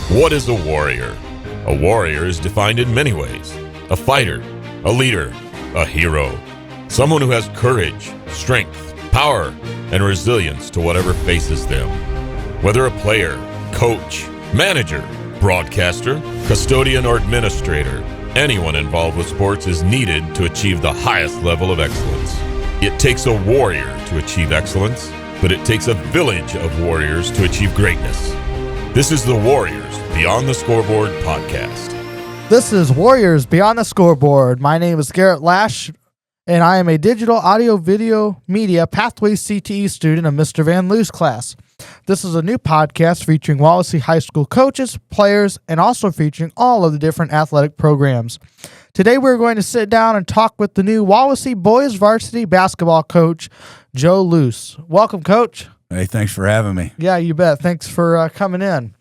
What is a warrior? A warrior is defined in many ways. A fighter, a leader, a hero. Someone who has courage, strength, power, and resilience to whatever faces them. Whether a player, coach, manager, broadcaster, custodian, or administrator, anyone involved with sports is needed to achieve the highest level of excellence. It takes a warrior to achieve excellence, but it takes a village of warriors to achieve greatness. This is the Warriors Beyond the Scoreboard podcast. This is Warriors Beyond the Scoreboard. My name is Garrett Lash, and I am a digital audio video media Pathways CTE student of Mr. Van Luce class. This is a new podcast featuring Wawasee High School coaches, players, and also featuring all of the different athletic programs. Today we're going to sit down and talk with the new Wawasee boys varsity basketball coach, Joe Luce. Welcome, Coach. Hey, thanks for having me. Yeah, you bet. Thanks for coming in.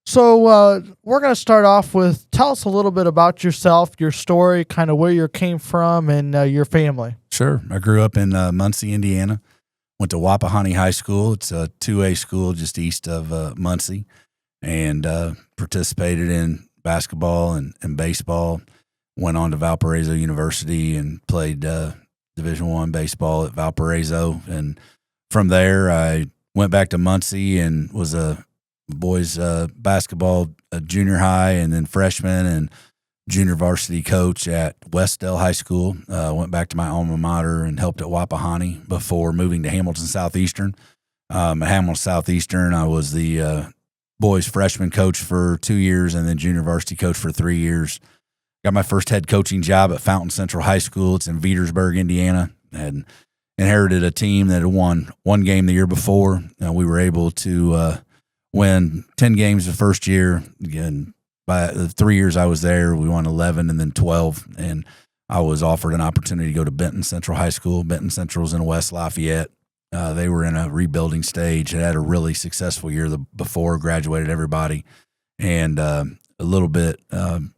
So we're going to start off with, tell us a little bit about yourself, your story, kind of where you came from, and your family. Sure. I grew up in Muncie, Indiana. Went to Wapahani High School. It's a 2A school just east of Muncie, and participated in basketball and baseball. Went on to Valparaiso University and played Division I baseball at Valparaiso. And from there, I went back to Muncie and was a boys basketball junior high and then freshman and junior varsity coach at Westdale High School. Went back to my alma mater and helped at Wapahani before moving to Hamilton Southeastern. At Hamilton Southeastern, I was the boys freshman coach for 2 years and then junior varsity coach for 3 years. Got my first head coaching job at Fountain Central High School. It's in Veedersburg, Indiana, and inherited a team that had won one game the year before. We were able to win 10 games the first year. Again, by the 3 years I was there, we won 11 and then 12. And I was offered an opportunity to go to Benton Central High School. Benton Central's in West Lafayette. They were in a rebuilding stage. Had a really successful year before, graduated everybody. And a little bit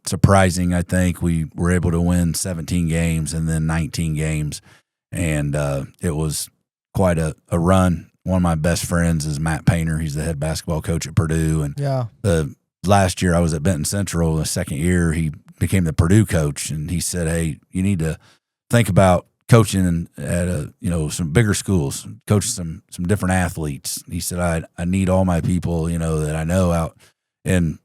surprising, I think. We were able to win 17 games and then 19 games. And it was quite a run. One of my best friends is Matt Painter. He's the head basketball coach at Purdue. And the last year I was at Benton Central, the second year, he became the Purdue coach. And he said, hey, you need to think about coaching at some bigger schools, coach some different athletes. He said, I need all my people, that I know out and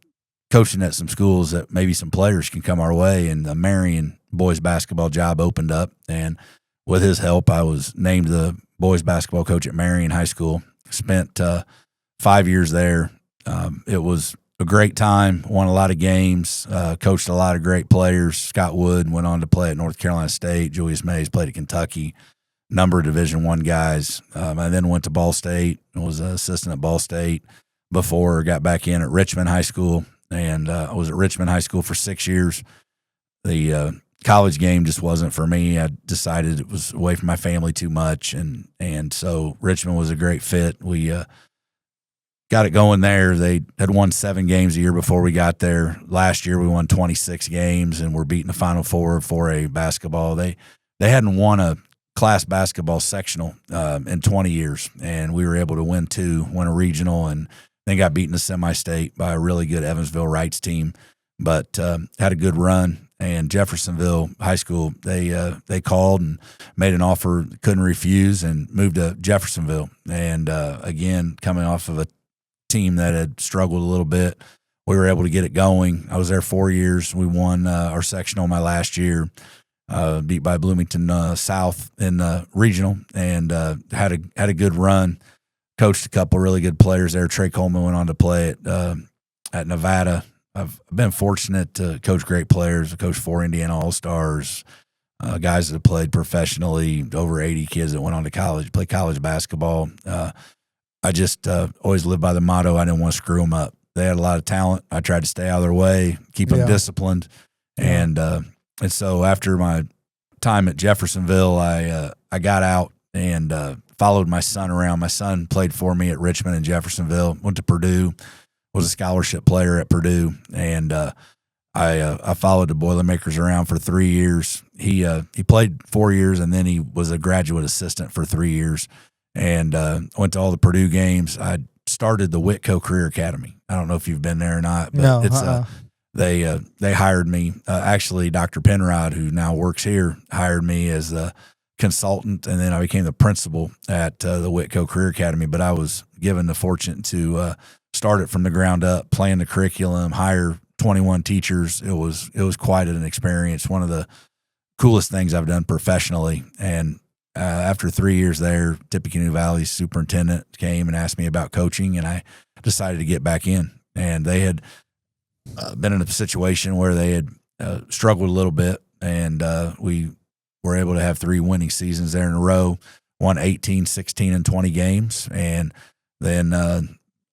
coaching at some schools that maybe some players can come our way. And the Marion boys basketball job opened up, and with his help, I was named the boys basketball coach at Marion High School. Spent 5 years there. It was a great time. Won a lot of games. Coached a lot of great players. Scott Wood went on to play at North Carolina State. Julius Mays played at Kentucky. Number of Division I guys. I then went to Ball State. Was an assistant at Ball State before I got back in at Richmond High School. And I was at Richmond High School for 6 years. The college game just wasn't for me. I decided it was away from my family too much, and so Richmond was a great fit. We got it going there. They had won 7 games a year before we got there. Last year we won 26 games and were beating the Final Four of 4A basketball. They hadn't won a class basketball sectional in 20 years, and we were able to win 2, win a regional, and then got beaten to semi-state by a really good Evansville Rights team, but had a good run. And Jeffersonville High School, they called and made an offer, couldn't refuse, and moved to Jeffersonville. And again, coming off of a team that had struggled a little bit, we were able to get it going. I was there 4 years. We won our sectional my last year, beat by Bloomington South in the regional, and had a good run. Coached a couple really good players there. Trey Coleman went on to play at Nevada. I've been fortunate to coach great players. I coached 4 Indiana All-Stars, guys that have played professionally, over 80 kids that went on to college, play college basketball. I just always lived by the motto, I didn't want to screw them up. They had a lot of talent. I tried to stay out of their way, keep them disciplined. And so after my time at Jeffersonville, I got out and followed my son around. My son played for me at Richmond and Jeffersonville, went to Purdue, was a scholarship player at Purdue, and I followed the Boilermakers around for 3 years. He played 4 years, and then he was a graduate assistant for 3 years, and went to all the Purdue games. I started the Whitco Career Academy. I don't know if you've been there or not, but No, it's they hired me. Actually, Dr. Penrod, who now works here, hired me as the consultant, and then I became the principal at the Whitco Career Academy. But I was given the fortune to start it from the ground up, plan the curriculum, hire 21 teachers. It was quite an experience. One of the coolest things I've done professionally. And after 3 years there, Tippecanoe Valley's superintendent came and asked me about coaching, and I decided to get back in. And they had been in a situation where they had struggled a little bit, and we were able to have 3 winning seasons there in a row, won 18, 16, and 20 games. And then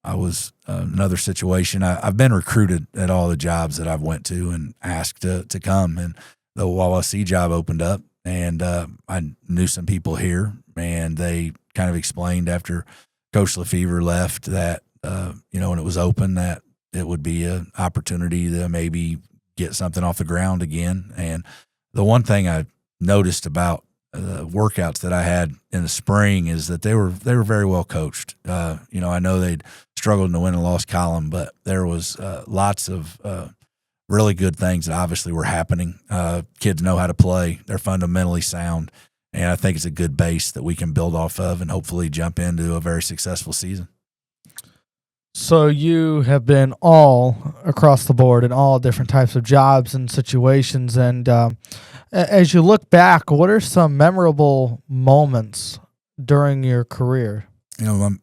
I was another situation. I've been recruited at all the jobs that I've went to and asked to come, and the Wawasee job opened up, and I knew some people here, and they kind of explained after Coach Lefevre left that, when it was open, that it would be an opportunity to maybe get something off the ground again. And the one thing I noticed about the workouts that I had in the spring is that they were very well coached. I know they'd struggled in the win and loss column, but there was lots of really good things that obviously were happening. Kids know how to play. They're fundamentally sound. And I think it's a good base that we can build off of and hopefully jump into a very successful season. So you have been all across the board in all different types of jobs and situations. And as you look back, what are some memorable moments during your career? The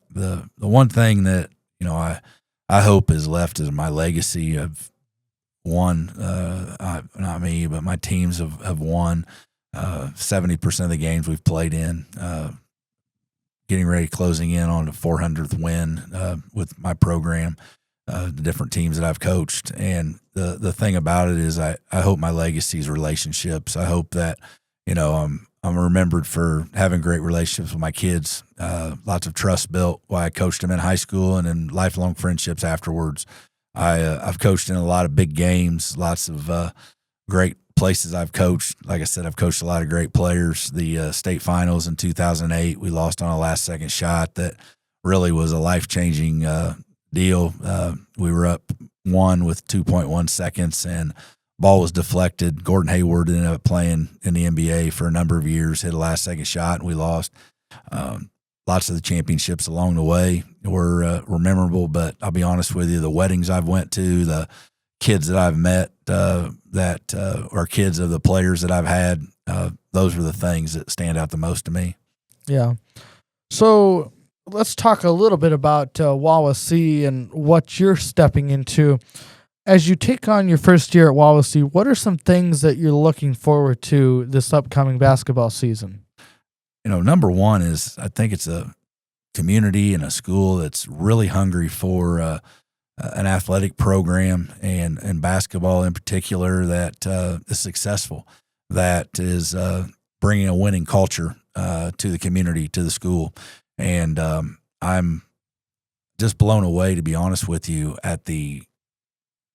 one thing that, I hope is left is my legacy of won, not me, but my teams have won 70% of the games we've played in, getting ready, closing in on the 400th win with my program, the different teams that I've coached. And the thing about it is I hope my legacy is relationships. I hope that, I'm remembered for having great relationships with my kids, lots of trust built while I coached them in high school, and then lifelong friendships afterwards. I've coached in a lot of big games, lots of great places I've coached. Like I said, I've coached a lot of great players. The state finals in 2008, we lost on a last-second shot that really was a life-changing deal. We were up 1 with 2.1 seconds, and ball was deflected. Gordon Hayward ended up playing in the NBA for a number of years, hit a last-second shot, and we lost. Lots of the championships along the way were memorable, but I'll be honest with you, the weddings I've went to, the kids that I've met that are kids of the players that I've had, those were the things that stand out the most to me. Yeah. So let's talk a little bit about Wawasee and what you're stepping into. As you take on your first year at Wawasee, what are some things that you're looking forward to this upcoming basketball season? Number one is I think it's a community and a school that's really hungry for an athletic program and basketball in particular that is successful, that is bringing a winning culture to the community, to the school. And I'm just blown away, to be honest with you, at the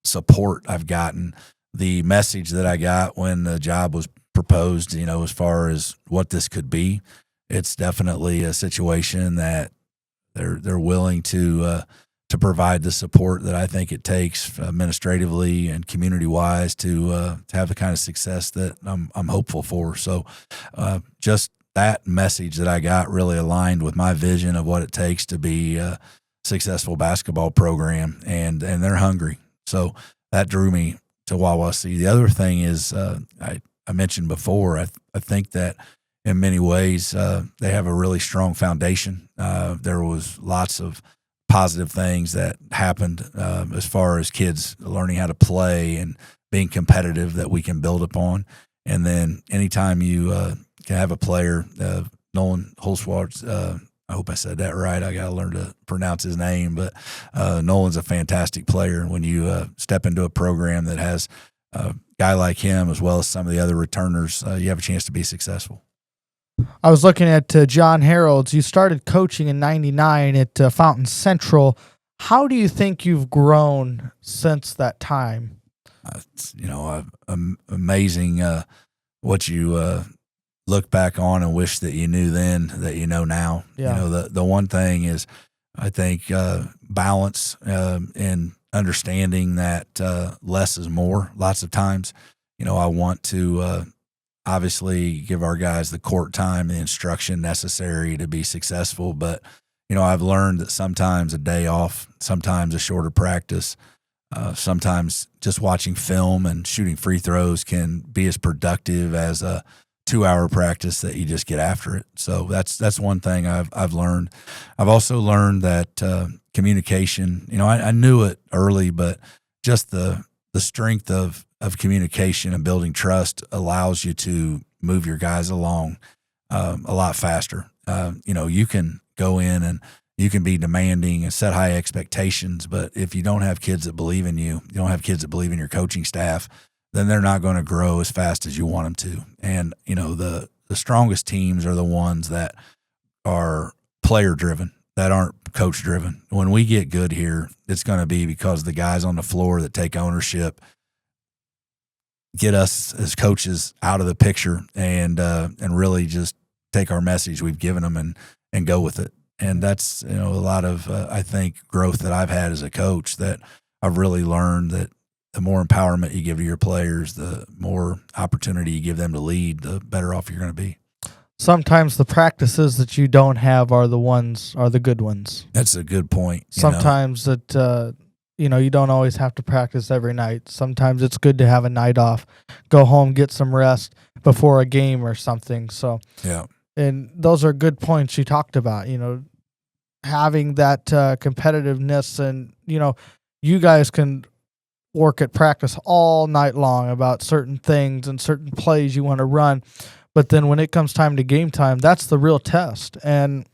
support I've gotten, the message that I got when the job was proposed, as far as what this could be. It's definitely a situation that they're willing to provide the support that I think it takes administratively and community wise to have the kind of success that I'm hopeful for. So just that message that I got really aligned with my vision of what it takes to be a successful basketball program, and they're hungry. So that drew me to Wawasee. The other thing is I mentioned before, I think that in many ways they have a really strong foundation. There was lots of positive things that happened as far as kids learning how to play and being competitive that we can build upon. And then anytime you can have a player, Nolan Holswartz, I hope I said that right. I got to learn to pronounce his name, but Nolan's a fantastic player. And when you step into a program that has a guy like him, as well as some of the other returners, you have a chance to be successful. I was looking at John Harold's. You started coaching in '99 at Fountain Central. How do you think you've grown since that time? It's, amazing what you look back on and wish that you knew then that you know now. Yeah. The one thing is I think balance and understanding that less is more lots of times. I want to obviously give our guys the court time, the instruction necessary to be successful. But, I've learned that sometimes a day off, sometimes a shorter practice, sometimes just watching film and shooting free throws can be as productive as a 2-hour practice that you just get after it. So that's one thing I've learned. I've also learned that communication, I knew it early, but just the strength of communication and building trust allows you to move your guys along a lot faster. You can go in and you can be demanding and set high expectations, but if you don't have kids that believe in you, you don't have kids that believe in your coaching staff, then they're not going to grow as fast as you want them to. And, the strongest teams are the ones that are player driven, that aren't coach driven. When we get good here, it's going to be because the guys on the floor that take ownership get us as coaches out of the picture and really just take our message we've given them and go with it. And that's, a lot of, I think, growth that I've had as a coach, that I've really learned that the more empowerment you give to your players, the more opportunity you give them to lead, the better off you're going to be. Sometimes the practices that you don't have are the good ones. That's a good point. Sometimes that, you don't always have to practice every night. Sometimes it's good to have a night off, go home, get some rest before a game or something. So, yeah. And those are good points you talked about, having that competitiveness, and, you guys can work at practice all night long about certain things and certain plays you want to run. But then when it comes time to game time, that's the real test. And,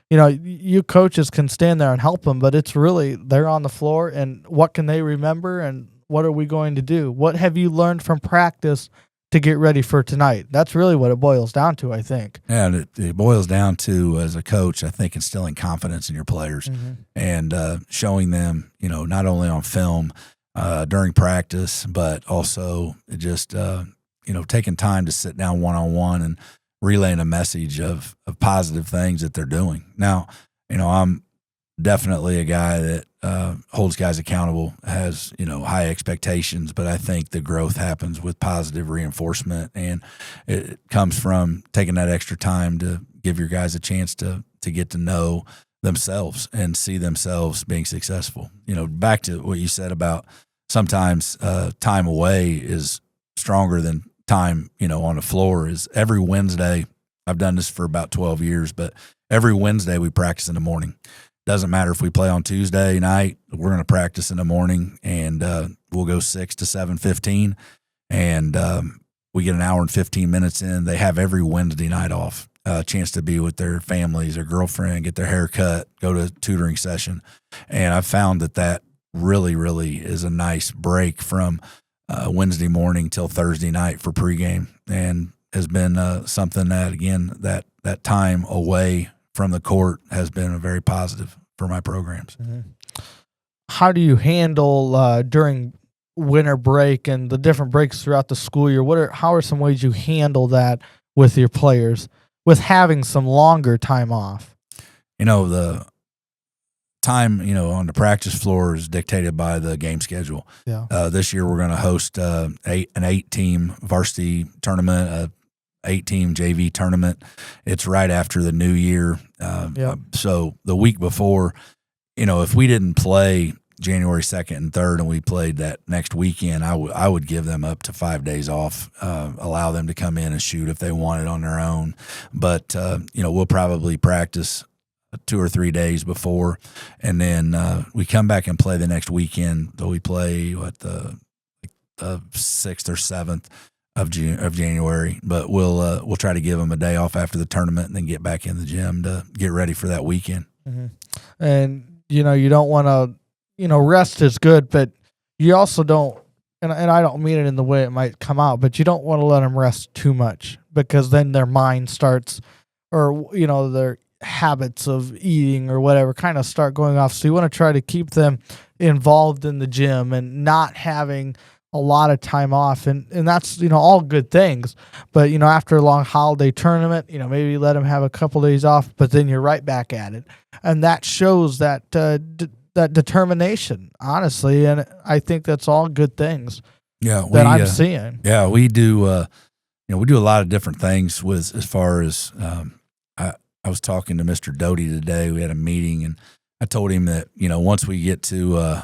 you coaches can stand there and help them, but it's really they're on the floor, and what can they remember, and what are we going to do? What have you learned from practice to get ready for tonight? That's really what it boils down to, I think. Yeah, and it boils down to, as a coach, I think, instilling confidence in your players and showing them, not only on film during practice, but also just, taking time to sit down one-on-one and relaying a message of positive things that they're doing. Now, I'm definitely a guy that holds guys accountable, has, high expectations, but I think the growth happens with positive reinforcement, and it comes from taking that extra time to give your guys a chance to get to know themselves and see themselves being successful. Back to what you said about sometimes time away is stronger than time, on the floor. Is every Wednesday, I've done this for about 12 years, but every Wednesday we practice in the morning. Doesn't matter if we play on Tuesday night, we're going to practice in the morning, and we'll go 6 to 7:15, and we get an hour and 15 minutes in. They have every Wednesday night off, a chance to be with their families, their girlfriend, get their hair cut, go to a tutoring session. And I've found that really, really is a nice break from Wednesday morning till Thursday night for pregame, and has been something that, again, that time away from the court has been very positive for my programs. How do you handle during winter break and the different breaks throughout the school year? How are some ways you handle that with your players, with having some longer time off? The time, on the practice floor is dictated by the game schedule. Yeah. This year we're going to host an 8-team varsity tournament, a 8-team JV tournament. It's right after the new year. So the week before, if we didn't play January 2nd and 3rd and we played that next weekend, I would give them up to 5 days off, allow them to come in and shoot if they wanted on their own. But, we'll probably practice 2 or 3 days before, and then we come back and play the next weekend. Though we play the 6th or 7th of January, but we'll try to give them a day off after the tournament and then get back in the gym to get ready for that weekend. And you don't want to, rest is good, but you also don't, and I don't mean it in the way it might come out, but you don't want to let them rest too much, because then their mind starts, or their habits of eating or whatever kind of start going off. So you want to try to keep them involved in the gym and not having a lot of time off, and that's all good things. But after a long holiday tournament, maybe let them have a couple days off, but then you're right back at it, and that shows that that determination, honestly. And I think that's all good things. Yeah, I'm seeing. Yeah, we do. We do a lot of different things with as far as. I was talking to Mr. Doty today. We had a meeting, and I told him that once we get to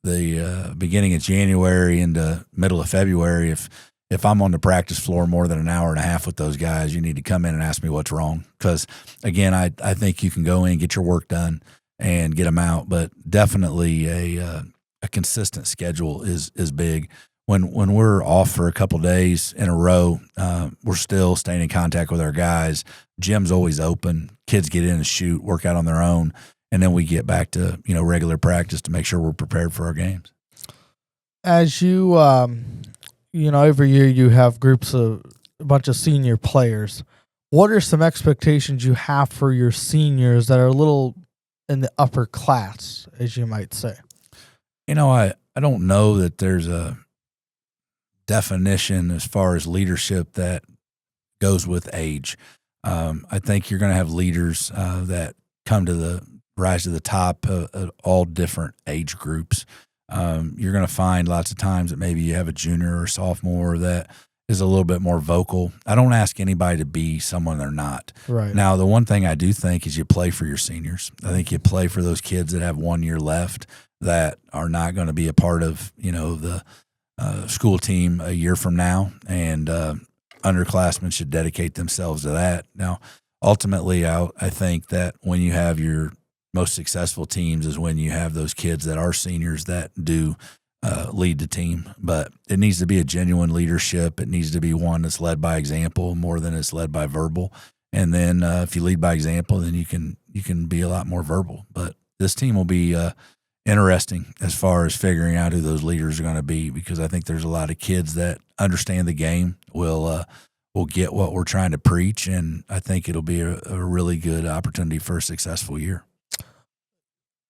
the beginning of January into middle of February, if I'm on the practice floor more than an hour and a half with those guys, you need to come in and ask me what's wrong. Because again, I think you can go in, get your work done, and get them out. But definitely a consistent schedule is big. When we're off for a couple of days in a row, we're still staying in contact with our guys. Gym's always open. Kids get in and shoot, work out on their own, and then we get back to regular practice to make sure we're prepared for our games. As you every year you have groups of a bunch of senior players. What are some expectations you have for your seniors that are a little in the upper class, as you might say? I don't know that there's a definition as far as leadership that goes with age. I think you're going to have leaders that come to rise to the top of all different age groups. You're going to find lots of times that maybe you have a junior or sophomore that is a little bit more vocal. I don't ask anybody to be someone they're not. Right. Now, the one thing I do think is you play for your seniors. I think you play for those kids that have 1 year left that are not going to be a part of, the school team a year from now, and underclassmen should dedicate themselves to that. Now, ultimately, I think that when you have your most successful teams is when you have those kids that are seniors that do lead the team. But it needs to be a genuine leadership. It needs to be one that's led by example more than it's led by verbal. And then if you lead by example, then you can be a lot more verbal. But this team will be interesting as far as figuring out who those leaders are going to be, because I think there's a lot of kids that understand the game, will get what we're trying to preach, and I think it'll be a really good opportunity for a successful year.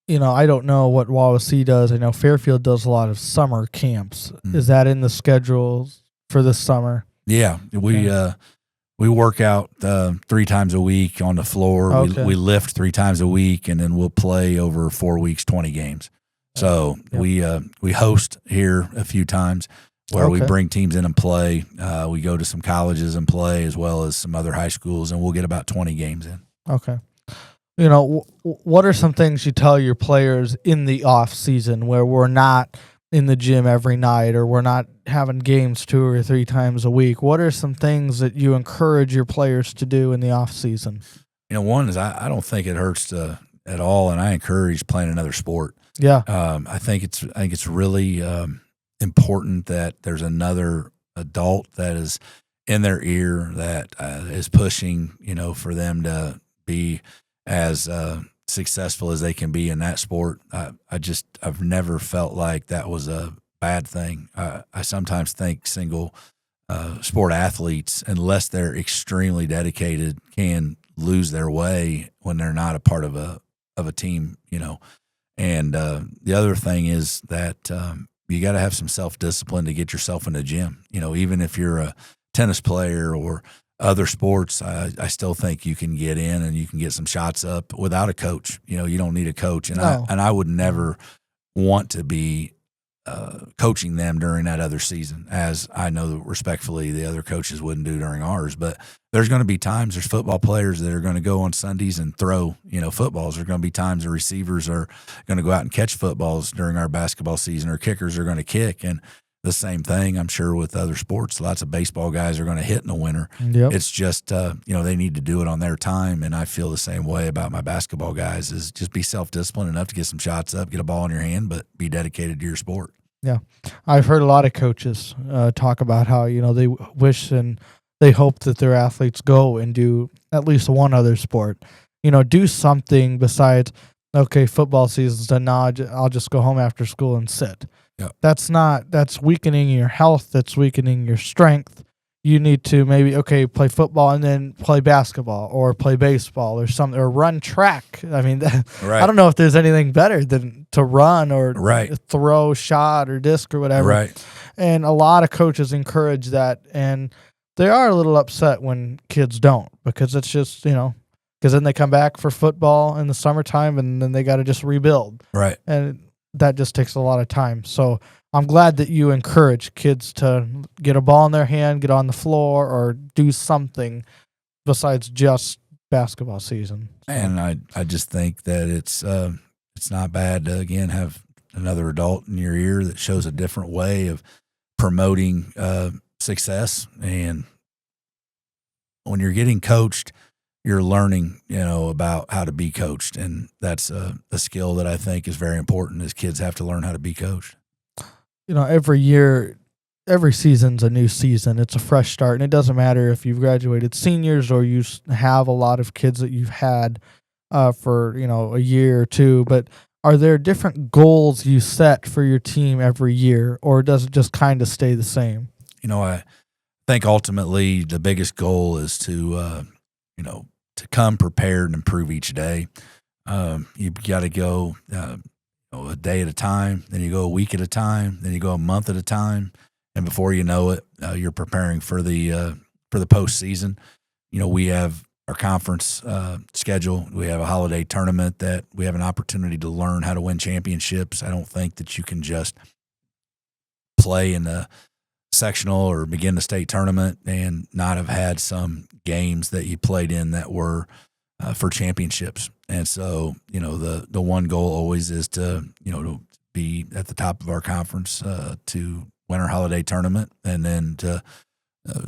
I don't know what Wawasee does. I know Fairfield does a lot of summer camps. Mm. Is that in the schedule for this summer? Yeah, we work out 3 times a week on the floor. Okay. We lift 3 times a week, and then we'll play over 4 weeks, 20 games. So we host here a few times where we bring teams in and play. We go to some colleges and play, as well as some other high schools, and we'll get about 20 games in. Okay. What are some things you tell your players in the off season where we're not in the gym every night, or we're not having games 2 or 3 times a week? What are some things that you encourage your players to do in the off season? One is I don't think it hurts at all, and I encourage playing another sport. Yeah. I think it's really important that there's another adult that is in their ear that is pushing, for them to be as successful as they can be in that sport. I've never felt like that was a bad thing. I sometimes think single sport athletes, unless they're extremely dedicated, can lose their way when they're not a part of a team, And the other thing is that you got to have some self-discipline to get yourself in the gym. Even if you're a tennis player or other sports, I still think you can get in and you can get some shots up without a coach. You don't need a coach, and No. I would never want to be coaching them during that other season, as I know that respectfully the other coaches wouldn't do during ours. But there's going to be times there's football players that are going to go on Sundays and throw footballs. There's going to be times the receivers are going to go out and catch footballs during our basketball season, or kickers are going to kick. And the same thing, I'm sure, with other sports. Lots of baseball guys are going to hit in the winter. Yep. It's just, they need to do it on their time. And I feel the same way about my basketball guys, is just be self-disciplined enough to get some shots up, get a ball in your hand, but be dedicated to your sport. Yeah. I've heard a lot of coaches talk about how, they wish and they hope that their athletes go and do at least one other sport. Do something besides, okay, football season's done, now I'll just go home after school and sit. Yep. That's weakening your health. That's weakening your strength. You need to maybe, play football and then play basketball or play baseball or something, or run track. I mean, right. I don't know if there's anything better than to run or right. throw, shot, or disc or whatever. Right. And a lot of coaches encourage that, and they are a little upset when kids don't, because it's just, because then they come back for football in the summertime and then they got to just rebuild. Right. And that just takes a lot of time. So I'm glad that you encourage kids to get a ball in their hand, get on the floor, or do something besides just basketball season. So. And I just think that it's not bad to, again, have another adult in your ear that shows a different way of promoting success. And when you're getting coached, you're learning, about how to be coached. And that's a skill that I think is very important, is kids have to learn how to be coached. Every year, every season's a new season. It's a fresh start. And it doesn't matter if you've graduated seniors or you have a lot of kids that you've had for, a year or two. But are there different goals you set for your team every year, or does it just kind of stay the same? I think ultimately the biggest goal is to come prepared and improve each day. You've got to go a day at a time, then you go a week at a time, then you go a month at a time, and before you know it, you're preparing for the postseason. We have our conference schedule. We have a holiday tournament that we have an opportunity to learn how to win championships. I don't think that you can just play in the sectional or begin the state tournament and not have had some games that you played in that were for championships. And so, the one goal always is to be at the top of our conference, to win our holiday tournament, and then to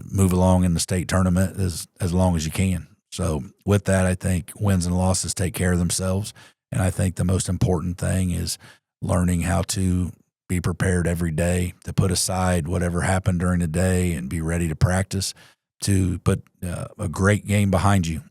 move along in the state tournament as long as you can. So with that, I think wins and losses take care of themselves. And I think the most important thing is learning how to be prepared every day, to put aside whatever happened during the day and be ready to practice, to put a great game behind you.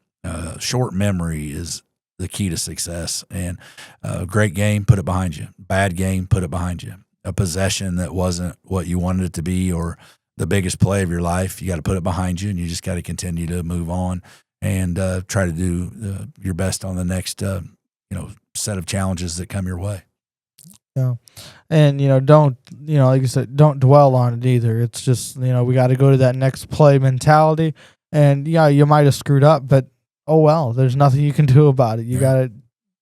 Short memory is the key to success. And a great game, put it behind you. Bad game, put it behind you. A possession that wasn't what you wanted it to be, or the biggest play of your life, you got to put it behind you, and you just got to continue to move on and try to do your best on the next set of challenges that come your way. Yeah. And, don't, like you said, don't dwell on it either. It's just, we got to go to that next play mentality. And, yeah, you might have screwed up, but, oh, well, there's nothing you can do about it. You got to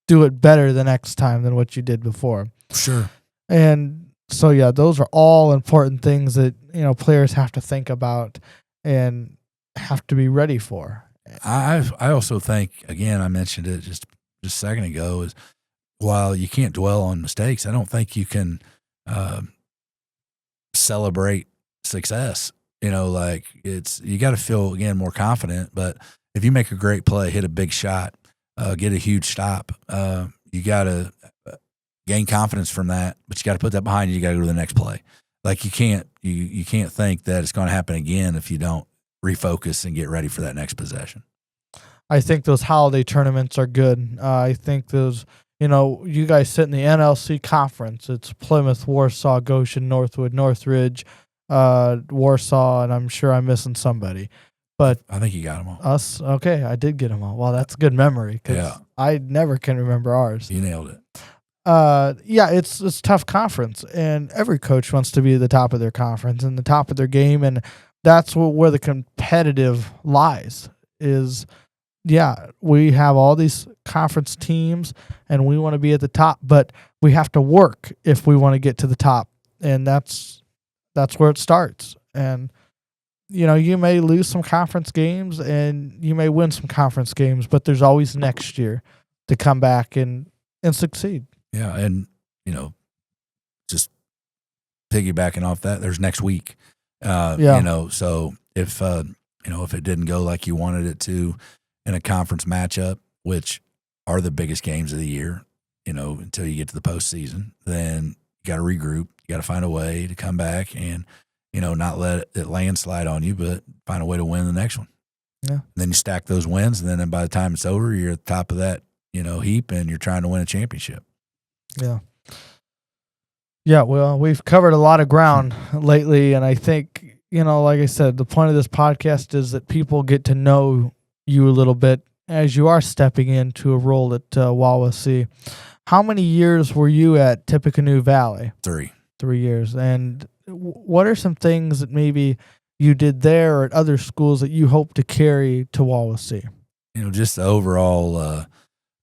do it better the next time than what you did before. Sure. And so, yeah, those are all important things that, players have to think about and have to be ready for. I also think, again, I mentioned it just a second ago, is while you can't dwell on mistakes, I don't think you can celebrate success. You got to feel, again, more confident. But if you make a great play, hit a big shot, get a huge stop, you got to gain confidence from that. But you got to put that behind you. You got to go to the next play. Like you can't think that it's going to happen again if you don't refocus and get ready for that next possession. I think those holiday tournaments are good. I think those. You guys sit in the NLC conference. It's Plymouth, Warsaw, Goshen, Northwood, Northridge, Warsaw, and I'm sure I'm missing somebody. But I think you got them all. Us? Okay, I did get them all. Well, that's a good memory, because I never can remember ours. You nailed it. It's a tough conference, and every coach wants to be at the top of their conference and the top of their game, and that's where the competitive lies is. Yeah, we have all these conference teams, and we want to be at the top, but we have to work if we want to get to the top, and that's where it starts. And, you may lose some conference games, and you may win some conference games, but there's always next year to come back and succeed. Yeah, and, just piggybacking off that, there's next week. So if it didn't go like you wanted it to, in a conference matchup, which are the biggest games of the year, until you get to the postseason, then you got to regroup. You got to find a way to come back and, not let it landslide on you, but find a way to win the next one. Yeah. And then you stack those wins, and then by the time it's over, you're at the top of that, heap, and you're trying to win a championship. Yeah. Yeah, well, we've covered a lot of ground lately, and I think, like I said, the point of this podcast is that people get to know you a little bit as you are stepping into a role at Wawasee. How many years were you at Tippecanoe Valley? 3. 3 years. And what are some things that maybe you did there or at other schools that you hope to carry to Wawasee? Just the overall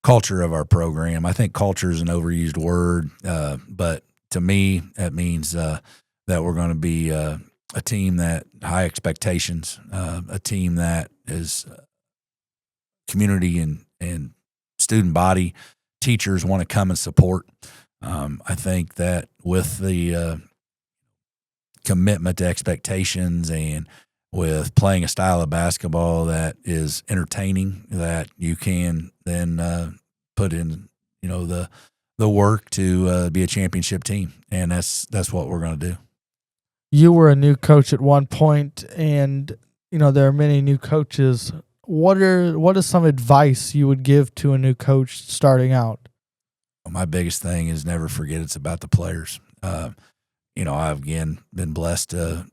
culture of our program. I think culture is an overused word, but to me, that means that we're going to be a team that high expectations, a team that is community and student body, teachers want to come and support. I think that with the commitment to expectations and with playing a style of basketball that is entertaining, that you can then put in, the work to be a championship team, and that's what we're going to do. You were a new coach at one point, and there are many new coaches. What is some advice you would give to a new coach starting out? My biggest thing is never forget it's about the players. I've again been blessed to,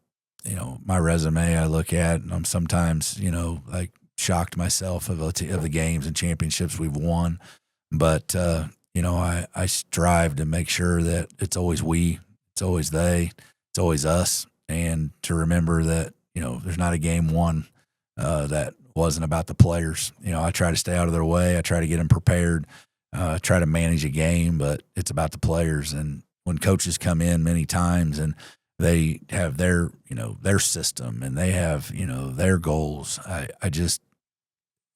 my resume I look at, and I'm sometimes, like shocked myself of the games and championships we've won. But, I strive to make sure that it's always we, it's always they, it's always us. And to remember that, there's not a game won that wasn't about the players. I try to stay out of their way. I try to get them prepared, try to manage a game, but it's about the players. And when coaches come in many times and they have their system and they have, their goals,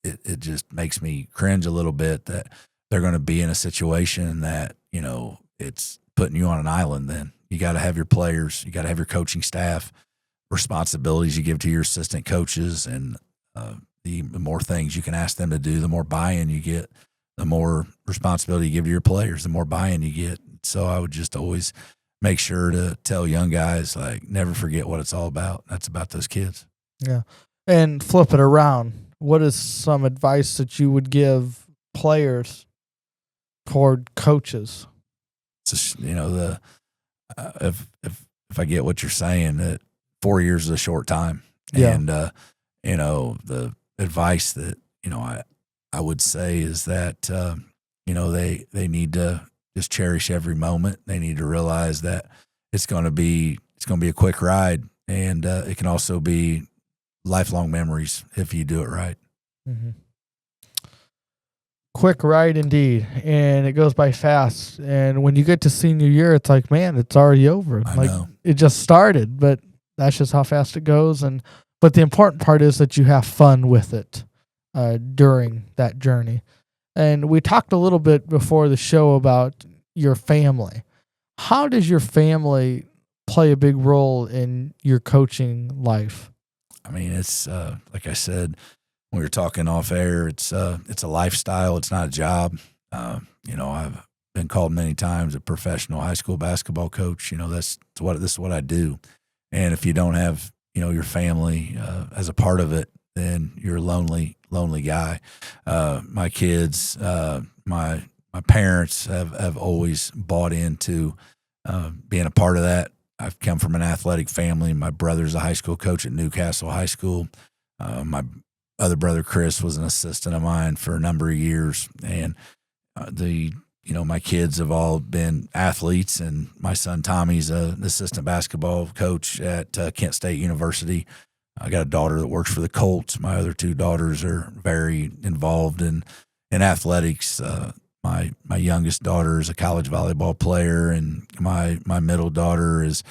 it just makes me cringe a little bit that they're going to be in a situation that, it's putting you on an island. Then you got to have your players, you got to have your coaching staff, responsibilities you give to your assistant coaches, and the more things you can ask them to do, the more buy-in you get, the more responsibility you give to your players, the more buy-in you get. So I would just always make sure to tell young guys, like, never forget what it's all about. That's about those kids. Yeah. And flip it around. What is some advice that you would give players toward coaches? Just, if I get what you're saying, that 4 years is a short time. Yeah. And, the advice that, I would say is that, they need to just cherish every moment. They need to realize that it's going to be a quick ride, and it can also be lifelong memories if you do it right. Mm-hmm. Quick ride indeed, and it goes by fast. And when you get to senior year, it's like, man, it's already over. I like know. It just started, but that's just how fast it goes. But the important part is that you have fun with it during that journey. And we talked a little bit before the show about your family. How does your family play a big role in your coaching life? I mean, it's like I said, when we were talking off air, it's a lifestyle. It's not a job. I've been called many times a professional high school basketball coach. This is what I do. And if you don't have, your family as a part of it, then you're a lonely guy. My kids, my parents have always bought into being a part of that. I've come from an athletic family. My brother's a high school coach at Newcastle High School. My other brother, Chris, was an assistant of mine for a number of years. And my kids have all been athletes, and my son Tommy's an assistant basketball coach at Kent State University. I got a daughter that works for the Colts. My other two daughters are very involved in athletics. My youngest daughter is a college volleyball player, and my middle daughter is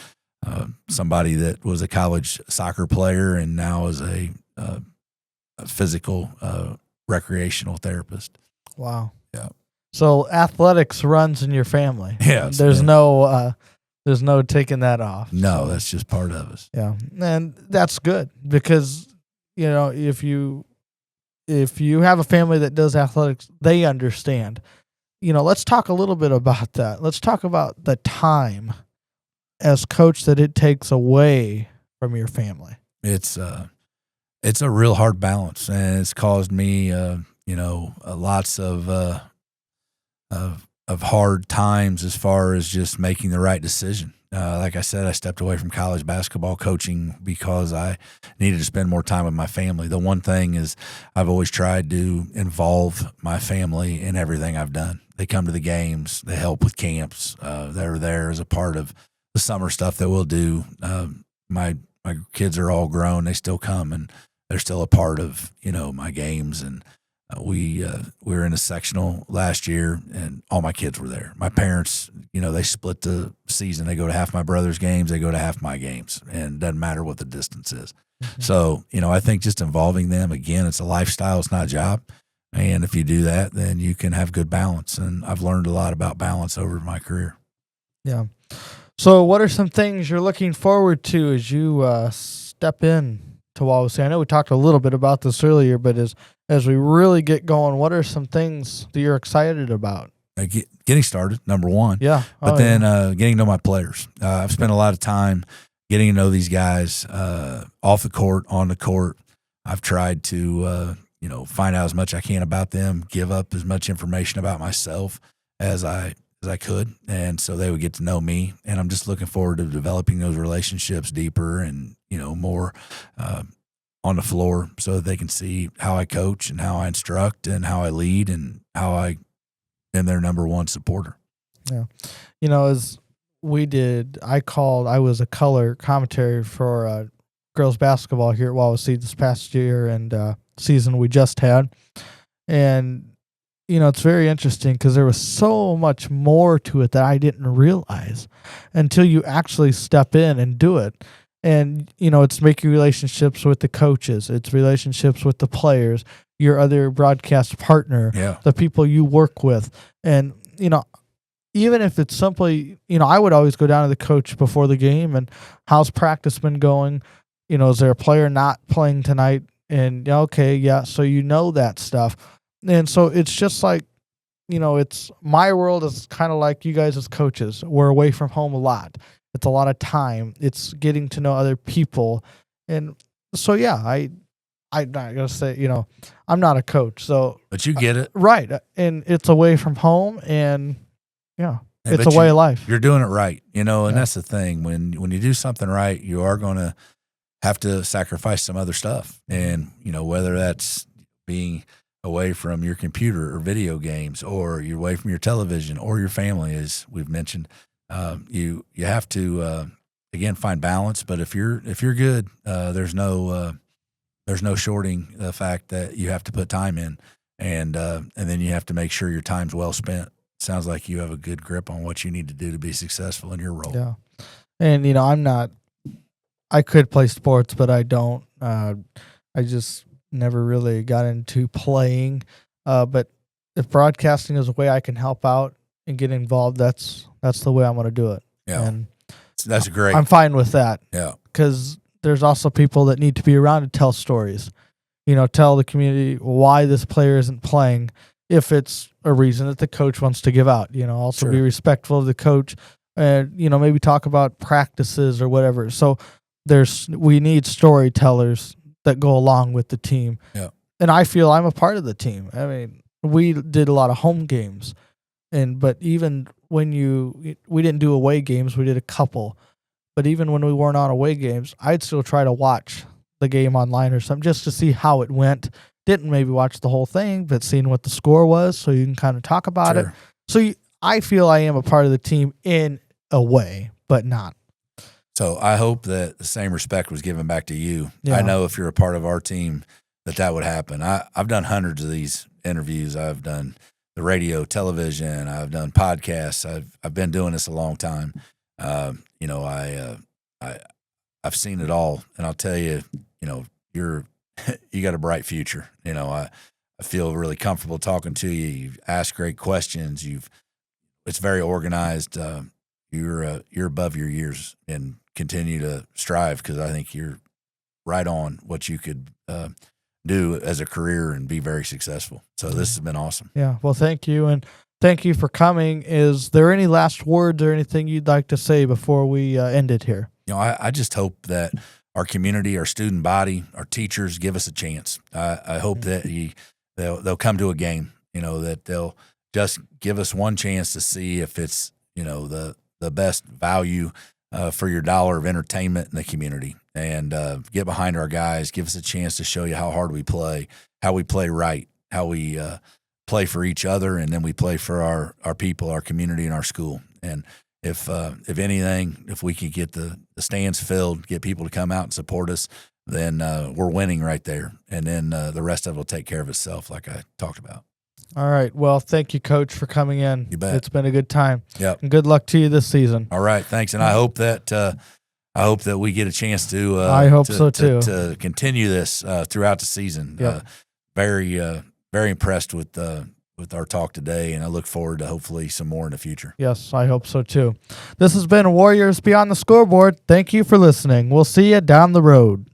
somebody that was a college soccer player and now is a physical recreational therapist. Wow. Yeah. So athletics runs in your family. Yeah. There's no taking that off. No, so. That's just part of us. Yeah. And that's good because, if you have a family that does athletics, they understand. Let's talk a little bit about that. Let's talk about the time as coach that it takes away from your family. It's a real hard balance, and it's caused me, lots of hard times as far as just making the right decision. Like I said, I stepped away from college basketball coaching because I needed to spend more time with my family. The one thing is I've always tried to involve my family in everything I've done. They come to the games. They help with camps. They're there as a part of summer stuff that we'll do. My kids are all grown; they still come, and they're still a part of my games. And we were in a sectional last year, and all my kids were there. My parents, they split the season. They go to half my brother's games, they go to half my games, and it doesn't matter what the distance is. Mm-hmm. So I think just involving them, again, it's a lifestyle, it's not a job. And if you do that, then you can have good balance. And I've learned a lot about balance over my career. Yeah. So what are some things you're looking forward to as you step in to Wawasee? I know we talked a little bit about this earlier, but as we really get going, what are some things that you're excited about? Getting started, number one. Yeah. But then getting to know my players. I've spent a lot of time getting to know these guys off the court, on the court. I've tried to find out as much I can about them, give up as much information about myself as I could, and so they would get to know me. And I'm just looking forward to developing those relationships deeper and more on the floor, so that they can see how I coach and how I instruct and how I lead and how I am their number one supporter. Yeah, as we did, I was a color commentary for girls basketball here at Wawasee this past year and season we just had. And, it's very interesting because there was so much more to it that I didn't realize until you actually step in and do it. And, it's making relationships with the coaches. It's relationships with the players, your other broadcast partner, the people you work with. And, even if it's simply, I would always go down to the coach before the game and how's practice been going? Is there a player not playing tonight? And okay, yeah, so that stuff. And so it's just like, it's my world is kind of like you guys as coaches. We're away from home a lot. It's a lot of time. It's getting to know other people. And so, yeah, I'm not going to say, I'm not a coach. So, but you get it. Right. And it's away from home and yeah, it's a way of life. You're doing it right, and that's the thing. When you do something right, you are going to have to sacrifice some other stuff. And, whether that's being away from your computer or video games, or you're away from your television or your family, as we've mentioned, you have to, again, find balance. But if you're good, there's no shorting the fact that you have to put time in, and then you have to make sure your time's well spent. Sounds like you have a good grip on what you need to do to be successful in your role. Yeah. And, I could play sports, but I don't. I just never really got into playing. But if broadcasting is a way I can help out and get involved, that's the way I'm going to do it. Yeah. And that's great. I'm fine with that. Yeah. Because there's also people that need to be around to tell stories. Tell the community why this player isn't playing if it's a reason that the coach wants to give out. Also Sure. Be respectful of the coach and, maybe talk about practices or whatever. So we need storytellers that go along with the team. Yeah. And I feel I'm a part of the team. I mean, we did a lot of home games, but even when we didn't do away games, we did a couple. But even when we weren't on away games, I'd still try to watch the game online or something just to see how it went. Didn't maybe watch the whole thing, but seeing what the score was so you can kind of talk about Sure. it. So I feel I am a part of the team in a way, but not. So I hope that the same respect was given back to you. Yeah. I know if you're a part of our team that would happen. I've done hundreds of these interviews. I've done the radio, television. I've done podcasts. I've been doing this a long time. I've seen it all, and I'll tell you, you got a bright future. I feel really comfortable talking to you. You've asked great questions. It's very organized. You're above your years, and continue to strive, because I think you're right on what you could do as a career and be very successul. So this has been awesome. Yeah. Well, thank you. And thank you for coming. Is there any last words or anything you'd like to say before we end it here? I just hope that our community, our student body, our teachers give us a chance. I hope that they'll come to a game, that they'll just give us one chance to see if it's, the best value for your dollar of entertainment in the community, and get behind our guys, give us a chance to show you how hard we play, how we play right, how we play for each other, and then we play for our people, our community, and our school. And if anything, if we could get the stands filled, get people to come out and support us, then we're winning right there. And then the rest of it will take care of itself, like I talked about. All right. Well, thank you, Coach, for coming in. You bet. It's been a good time. Yep. And good luck to you this season. All right. Thanks. And I hope that we get a chance to. I hope so too. To continue this throughout the season. Yep. Very impressed with our talk today, and I look forward to hopefully some more in the future. Yes, I hope so too. This has been Warriors Beyond the Scoreboard. Thank you for listening. We'll see you down the road.